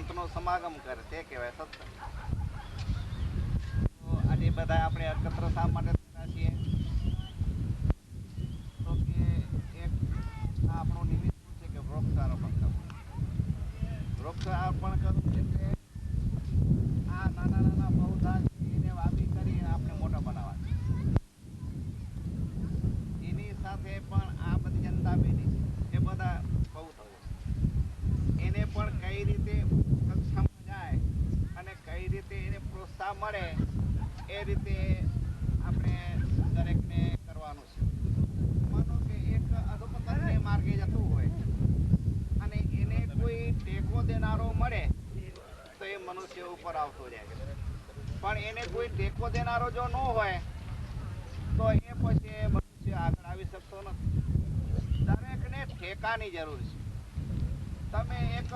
સંતનો સમાગમ કરે તે કહેવાય સત્સંગ. તો આજે બધા આપણે એકત્ર શા માટે થયા છીએ? તો કે એક આપણું નિમિત્ત શું છે કે વૃક્ષારોપણ કરવું. વૃક્ષારોપણ કરવું એટલે આ નાના નાના પૌધા છે એને વાવી કરી આપણે મોટા બનાવવા. એની સાથે પણ આ બધી જનતા બેઠી છે એ બધા પૌધા એને પણ કઈ રીતે સક્ષમ જાય અને કઈ રીતે એને પ્રોત્સાહન મળે એ રીતે આપણે દરેકને કરવાનું છે. માનો કે એક અધોપતનને માર્ગે જતું હોય અને એને કોઈ ટેકો દેનારો મળે તો એ મનુષ્ય ઉપર આવતો જાય, પણ એને કોઈ ટેકો દેનારો જો ન હોય તો એ પછી મનુષ્ય આગળ આવી શકતો નથી. દરેકને ઠેકાની જરૂર છે. તમે એક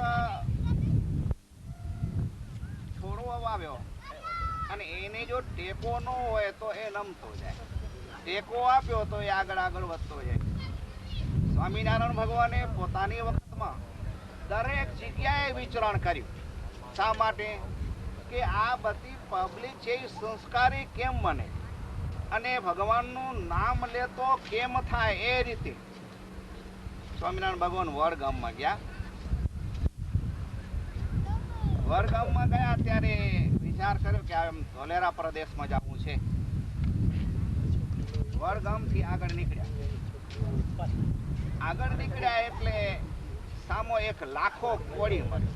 છોડવો વાવ્યો અને એને જો ટેકો ન હોય તો એ નમતો જાય, ટેકો આપ્યો તો એ આગળ આગળ વધતો જાય. સ્વામિનારાયણ ભગવાને પોતાની વખતમાં દરેક જગ્યાએ વિચરણ કર્યું. શા માટે? કે આ બધી પબ્લિક છે એ સંસ્કારી કેમ બને અને ભગવાનનું નામ લેતો કેમ થાય એ રીતે સ્વામિનારાયણ ભગવાન વડગામમાં ગયા. વડગામમાં ગયા ત્યારે વિચાર કર્યો કે આમ ધોલેરા પ્રદેશમાં જવું છે. વડગામથી આગળ નીકળ્યા એટલે સામો એક લાખો કોળી મળે.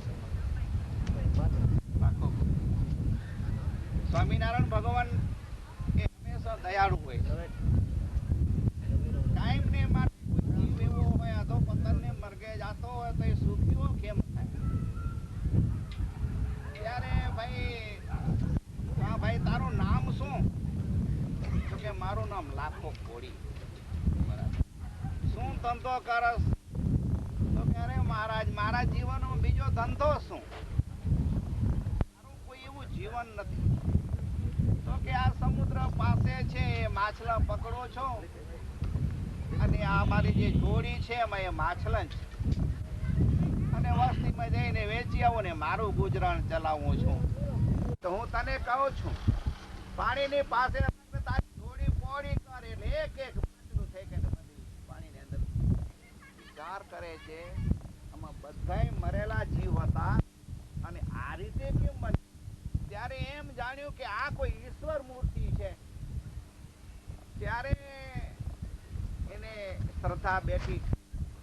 સ્વામિનારાયણ ભગવાન એ હંમેશા દયાળુ હોય. કાયમ ને માટે કોઈ જીવ એવો હોય અધોપતનને મર્ગે જાતો હોય તો એ સુખીઓ કેમ થાય? ત્યારે ભાઈ તારું નામ શું? તો કે મારું નામ લાખો કોળી. બરાબર. શું ધંધો કરસ? તો કે અરે મહારાજ મારા જીવનમાં બીજો ધંધો શું? મારું કોઈ એવું જીવન નથી. તો કે આ સમુદ્ર પાસે છે એ માછલા પકડો છો અને આ મારી જે જોડી છે એમાં એ માછલા છે અને વસ્તીમાં જઈને વેચી આવું ને મારું ગુજરાન ચલાવું છું. તો હું તને કહું છું પાણીની પાસે તારી જોડી પોળી કર એટલે એક એક માછલું થઈ કે પાણીની અંદર વિચાર કરે છે. આમાં બધાય મરેલા જીવ હતા અને આ રીતે કેમ બને? ત્યારે એમ જાણ્યું કે આ કોઈ ઈશ્વર મૂર્તિ છે. ત્યારે એને શ્રદ્ધા બેઠી,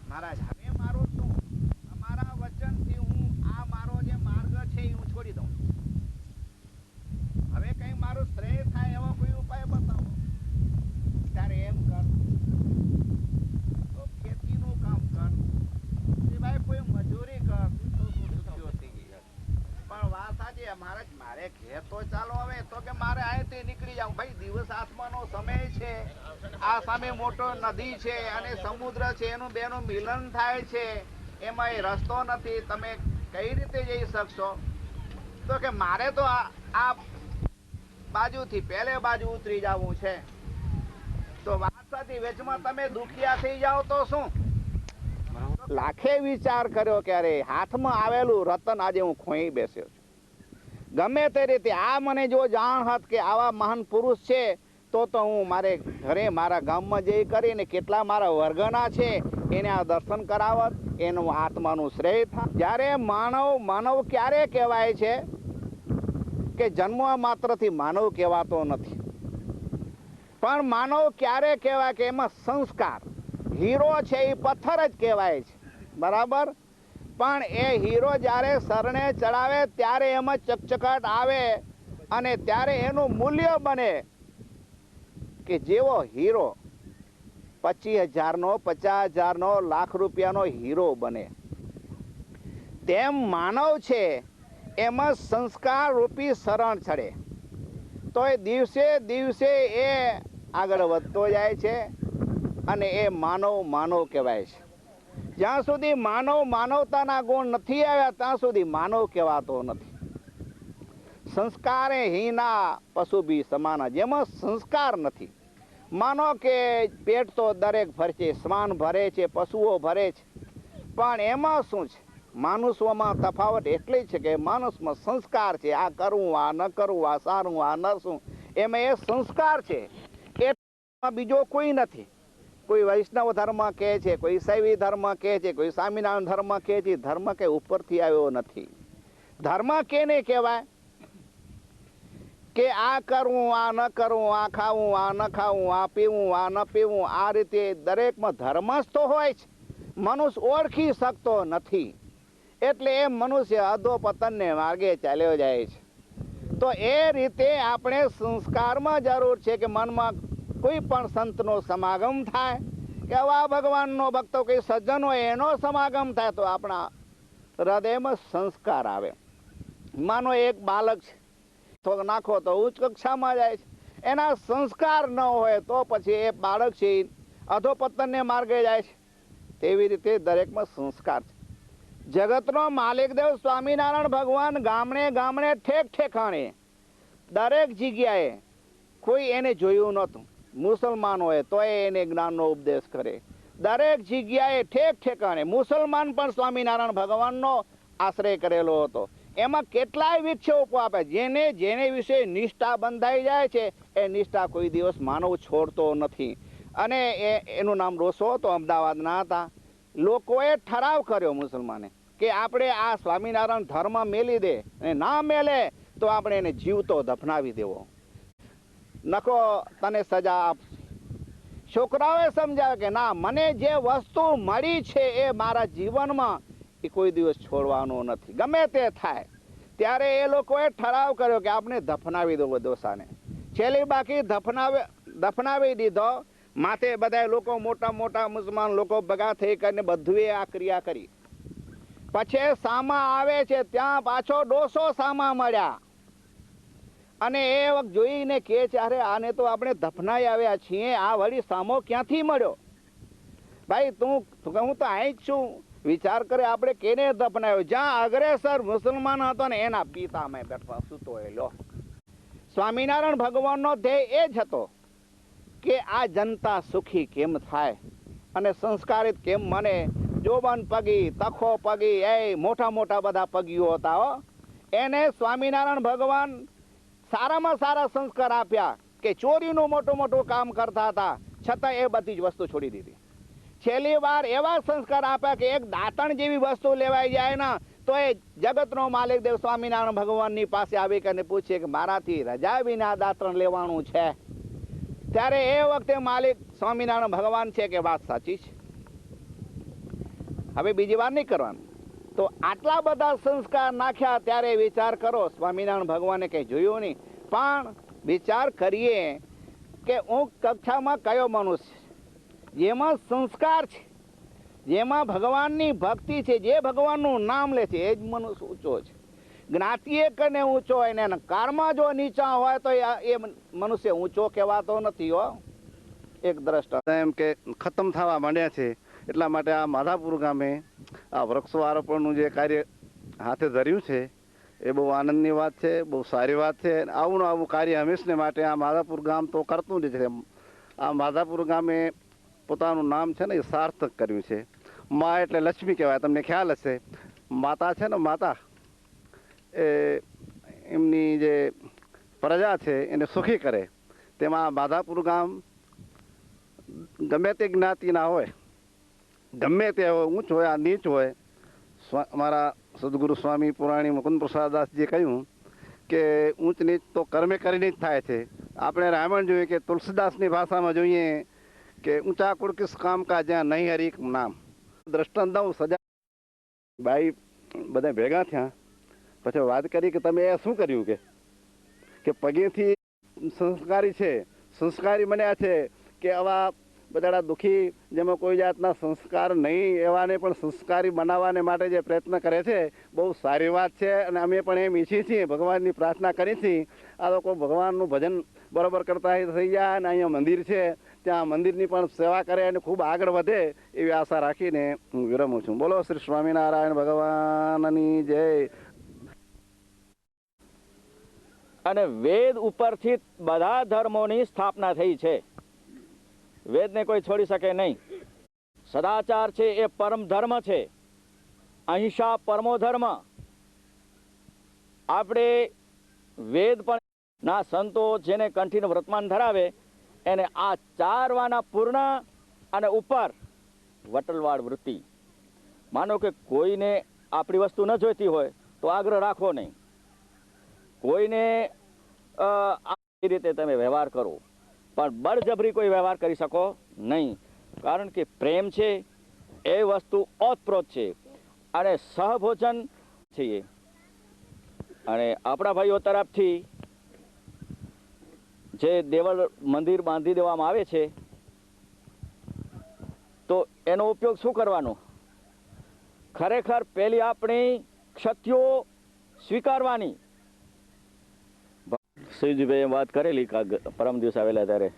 મહારાજ હવે મારું શું? અમારા વચનથી હું આ મારો જે માર્ગ છે એ હું છોડી દઉં. હવે કઈ મારું શ્રેય થાય એવો કોઈ ઉપાય બતાવો. ત્યારે એમ કર તો ખેતીનું કામ કર, સિવાય કોઈ મજૂરી કર. પણ વાત સાચી મહારાજ મારે ઘેર તો ચાલો હવે તો કે મારે અહીંથી નીકળી જાવ. ભાઈ દિવસ આસમાનો સમય છે, આ સામે મોટો નદી છે અને સમુદ્ર છે, એનું બેનું મિલન થાય છે, એમાં એ રસ્તો નથી, તમે કઈ રીતે જઈ શકશો? તો કે મારે તો આ બાજુથી પેલે બાજુ ઉતરી જવું છે. તો વાત સાચી, વેચમાં તમે દુખિયા થઈ જાઓ તો શું? લાખે વિચાર કર્યો કે અરે હાથમાં આવેલું રતન આજે હું ખોઈ બેસ્યો છું. ગમે તે રીતે આ મને જો જાણ હત કે આવા મહાન પુરુષ છે તો હું મારે ઘરે મારા ગામમાં જઈ કરીને કેટલા મારા વર્ગના છે એને આ દર્શન કરાવત, એનું આત્માનું શ્રેય થાય. જ્યારે માનવ ક્યારે કહેવાય છે કે જન્મ માત્રથી માનવ કહેવાતો નથી, પણ માનવ ક્યારે કહેવાય કે એમાં સંસ્કાર. હીરો છે એ પથ્થર જ કહેવાય છે, બરાબર, પણ એ હીરો જ્યારે શરણે ચડાવે ત્યારે એમાં ચકચકાટ આવે અને ત્યારે એનું મૂલ્ય બને કે જેવો હીરો 25,000નો 50,000નો લાખ રૂપિયાનો હીરો બને, તેમ માનવ છે એમાં સંસ્કાર રૂપી શરણ ચડે તો એ દિવસે દિવસે એ આગળ વધતો જાય છે અને એ માનવ કહેવાય છે. જ્યાં સુધી માનવતાના ગુણ નથી આવ્યા ત્યાં સુધી માનવ કહેવાતો નથી. સંસ્કારે હીના પશુ બી સમાન, જેમાં સંસ્કાર નથી. માનો કે પેટ તો દરેક ભરે છે, શ્વાન ભરે છે, પશુઓ ભરે છે, પણ એમાં શું છે? માનુષોમાં તફાવત એટલી છે કે માણસમાં સંસ્કાર છે, આ કરવું, આ ન કરવું, આ સારું, આ ન શું, એમાં એ સંસ્કાર છે, એમાં બીજો કોઈ નથી. કોઈ વૈષ્ણવ ધર્મ કહે છે, કોઈ શૈવી ધર્મ કહે છે, કોઈ સ્વામિનારાયણ ધર્મ કહે છે, ધર્મ કઈ ઉપરથી આવ્યો નથી. ધર્મ કેને કહેવાય કે આ કરવું, આ ન કરવું, આ ખાવું, આ ન ખાવું, આ પીવું, આ ન પીવું, આ રીતે દરેકમાં ધર્મ જ તો હોય છે. મનુષ્ય ઓળખી શકતો નથી, એટલે એ મનુષ્ય અધોપતનને માર્ગે ચાલ્યો જાય છે. તો એ રીતે આપણે સંસ્કારમાં જરૂર છે કે મનમાં કોઈ પણ સંતનો સમાગમ થાય કે આવા ભગવાનનો ભક્તો કોઈ સજ્જન હોય એનો સમાગમ થાય તો આપણા હૃદયમાં સંસ્કાર આવે. માનો એક બાળક છે, તો નાખો તો ઉચ્ચ કક્ષામાં જાય છે, એના સંસ્કાર ન હોય તો પછી એ બાળક છે અધોપતનને માર્ગે જાય છે. તેવી રીતે દરેકમાં સંસ્કાર છે. જગતનો માલિકદેવ સ્વામિનારાયણ ભગવાન ગામડે ગામડે ઠેક ઠેકાણે દરેક જગ્યાએ કોઈ એને જોયું નહોતું. મુસલમાન હોય તો એને જ્ઞાનનો ઉપદેશ કરે. દરેક જગ્યાએ ઠેક ઠેકાણે મુસલમાન પણ સ્વામિનારાયણ ભગવાનનો આશ્રય કરેલો હતો. એમાં કેટલાય વિક્ષેપો આપે. જેને જેને વિશે નિષ્ઠા બંધાઈ જાય છે એ નિષ્ઠા કોઈ દિવસ માનવ છોડતો નથી. અને એનું નામ રોસો હતો, અમદાવાદના હતા. લોકોએ ઠરાવ કર્યો મુસલમાને કે આપણે આ સ્વામિનારાયણ ધર્મ મેલી દે, અને ના મેલે તો આપણે એને જીવતો દફનાવી દેવો, નખો તને સજા આપશે. છોકરાઓએ સમજાવે કે ના, મને જે વસ્તુ મળી છે એ મારા જીવનમાં એ કોઈ દિવસ છોડવાનો નથી, ગમે તે થાય. ત્યારે એ લોકોએ ઠરાવ કર્યો કે આપણે દફનાવી દો દોસાને. છેલ્લી બાકી દફનાવી દીધો. માથે બધા લોકો, મોટા મોટા મુસલમાન લોકો ભેગા થઈ કરીને બધું આ ક્રિયા કરી. પછી સામા આવે છે, ત્યાં પાછો ડોસો સામા મળ્યા, અને એ વખત જોઈને કે છે અરે આને તો આપણે દફનાઈ આવ્યા છીએ, આ વળી સામો ક્યાંથી મળ્યો? ભાઈ તું હું તો અહીં જ છું, વિચાર કરે આપણે કેને દફનાવ્યો? જ્યાં અગ્રેસર મુસલમાન હતો ને એના પિતા મેં બેઠવા સૂતો એ લો. સ્વામિનારાયણ ભગવાનનો ધ્યેય એ જ હતો કે આ જનતા સુખી કેમ થાય અને સંસ્કારિત કેમ મને. જોબન પગી, તખો પગી, એ મોટા મોટા બધા પગીઓ હતા હો. એને સ્વામિનારાયણ ભગવાન સારામાં સારા સંસ્કાર આપ્યા કે ચોરીનું મોટું મોટું કામ કરતા હતા, છતાં એ બધી જ વસ્તુ છોડી દીધી. છેલ્લી વાર એવા સંસ્કાર આપ્યા કે એક દાંતણ જેવી વસ્તુ લેવાઈ જાય ને તો એ જગતનો માલિક દેવ સ્વામિનારાયણ ભગવાનની પાસે આવી કરીને પૂછે કે મારાથી રજા વિના દાંતણ લેવાનું છે. ત્યારે એ વખતે માલિક સ્વામિનારાયણ ભગવાન છે કે વાત સાચી છે, હવે બીજી વાર નહીં કરવાનું. તો આટલા બધા સંસ્કાર નાખ્યા ત્યારે વિચાર કરો, સ્વામિનારાયણ ભગવાને કંઈ જોયું નહીં, પણ વિચાર કરીએ કે ઊંચ કક્ષામાં કયો મનુષ્ય જેમાં સંસ્કાર છે, જેમાં ભગવાનની ભક્તિ છે, જે ભગવાનનું નામ લે છે, એ જ મનુષ્ય ઊંચો છે. જ્ઞાતિએ કરીને ઊંચો હોય ને કારમાં જો નીચા હોય તો એ મનુષ્ય ઊંચો કહેવાતો નથી હો. એક દ્રષ્ટા એમ કે ખતમ થવા માંડ્યા છે, એટલા માટે આ માધાપુર ગામે આ વૃક્ષો આરોપણનું જે કાર્ય હાથે ધર્યું છે એ બહુ આનંદની વાત છે, બહુ સારી વાત છે. આવું કાર્ય હંમેશને માટે આ માધાપુર ગામ તો કરતું જ છે. આ માધાપુર ગામે પોતાનું નામ છે ને એ સાર્થક કર્યું છે. મા એટલે લક્ષ્મી કહેવાય, તમને ખ્યાલ હશે. માતા છે ને, માતા એ એમની જે પ્રજા છે એને સુખી કરે. તેમાં માધાપુર ગામ ગમે તે જ્ઞાતિના હોય, ગમે તે ઊંચ હોય, આ નીચ હોય. અમારા સદગુરુ સ્વામી પુરાણી મુકુંદ પ્રસાદ દાસજીએ કહ્યું કે ઊંચ નીચ તો કર્મે કરીને જ થાય છે. આપણે રામાયણ જોઈએ કે તુલસીદાસની ભાષામાં જોઈએ કે ઊંચા કુળ કિસ કામ કા જ્યાં નહીં હરીક નામ. દ્રષ્ટાંત દઉં, સજા ભાઈ બધા ભેગા થયા, પછી વાત કરી કે તમે એ શું કર્યું કે પગેથી સંસ્કારી છે, સંસ્કારી બન્યા છે કે આવા બધા દુઃખી જેમાં કોઈ જાતના સંસ્કાર નહીં એવાને પણ સંસ્કારી બનાવવાને માટે જે પ્રયત્ન કરે છે, બહુ સારી વાત છે. અને અમે પણ એમ ઈચ્છીએ છીએ, ભગવાનની પ્રાર્થના કરી છીએ આ લોકો ભગવાનનું ભજન બરોબર કરતા થઈ જાય અને અહીંયા મંદિર છે ત્યાં મંદિરની પણ સેવા કરે અને ખૂબ આગળ વધે એવી આશા રાખીને હું વિરમું છું. બોલો શ્રી સ્વામિનારાયણ ભગવાનની જય. અને વેદ ઉપરથી બધા ધર્મોની સ્થાપના થઈ છે. વેદને કોઈ છોડી શકે નહીં. સદાચાર છે એ પરમ ધર્મ છે. અહિંસા પરમો ધર્મ. આપણે વેદ પણ ના સંતો જેને કંઠીનું વર્તમાન ધરાવે એને આ 4 વાના પૂર્ણ અને ઉપર વટલવાડ વૃત્તિ. માનો કે કોઈને આપણી વસ્તુ ન જોઈતી હોય તો આગ્રહ રાખો નહીં. કોઈને આ રીતે તમે વ્યવહાર કરો, પણ બળજબરી કોઈ વ્યવહાર કરી શકો નહીં. કારણ કે પ્રેમ છે એ વસ્તુ ઓતપ્રોત છે અને સહભોજન છીએ. અને આપણા ભાઈઓ તરફથી જે દેવળ મંદિર બાંધી દેવામાં આવે છે તો એનો ઉપયોગ શું કરવાનો? ખરેખર પેલી આપણી ક્ષતિઓ સ્વીકારવાની. શિવજીભાઈએ વાત કરેલી પરમ દિવસ આવેલા ત્યારે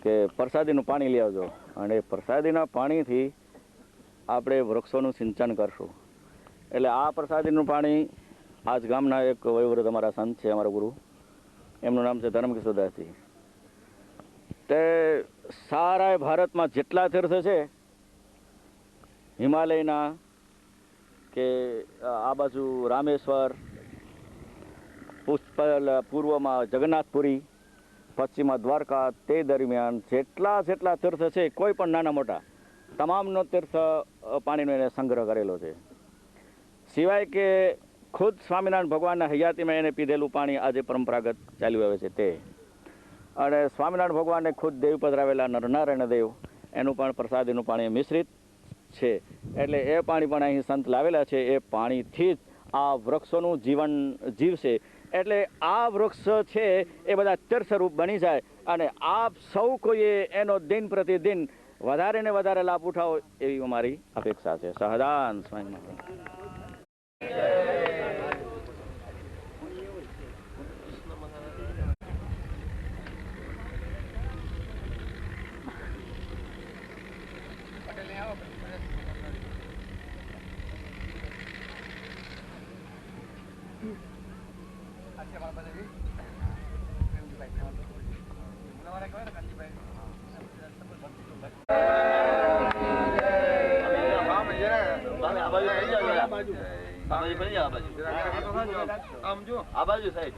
કે પ્રસાદીનું પાણી લઈ આવજો, અને પ્રસાદીના પાણીથી આપણે વૃક્ષોનું સિંચન કરશું. એટલે આ પ્રસાદીનું પાણી આજ ગામના એક વયોવૃદ્ધ અમારા સંત છે, અમારા ગુરુ, એમનું નામ છે ધર્મકિશોરદાસજી. તે સારા ભારતમાં જેટલા તીર્થ છે, હિમાલયના કે આ બાજુ રામેશ્વર, પૂર્વમાં જગન્નાથપુરી, પશ્ચિમમાં દ્વારકા, તે દરમિયાન જેટલા તીર્થ છે, કોઈ પણ નાના મોટા તમામનો તીર્થ પાણીનો એને સંગ્રહ કરેલો છે. સિવાય કે ખુદ સ્વામિનારાયણ ભગવાનના હયાતીમાં એને પીધેલું પાણી આજે પરંપરાગત ચાલ્યું આવે છે તે. અને સ્વામિનારાયણ ભગવાનને ખુદ દેવ પધરાવેલા નરનારાયણ દેવ, એનું પણ પ્રસાદીનું પાણી મિશ્રિત છે. એટલે એ પાણી પણ અહીં સંત લાવેલા છે. એ પાણીથી જ આ વૃક્ષોનું જીવન જીવશે. એટલે આ વૃક્ષ છે એ બધા તીર્થરૂપ બની જાય અને આપ સૌ કોઈએ એનો દિન પ્રતિદિન વધારે ને વધારે લાભ ઉઠાવો એવી અમારી અપેક્ષા છે. સહદાન સ્વામી. આ બાજુ સાહેબ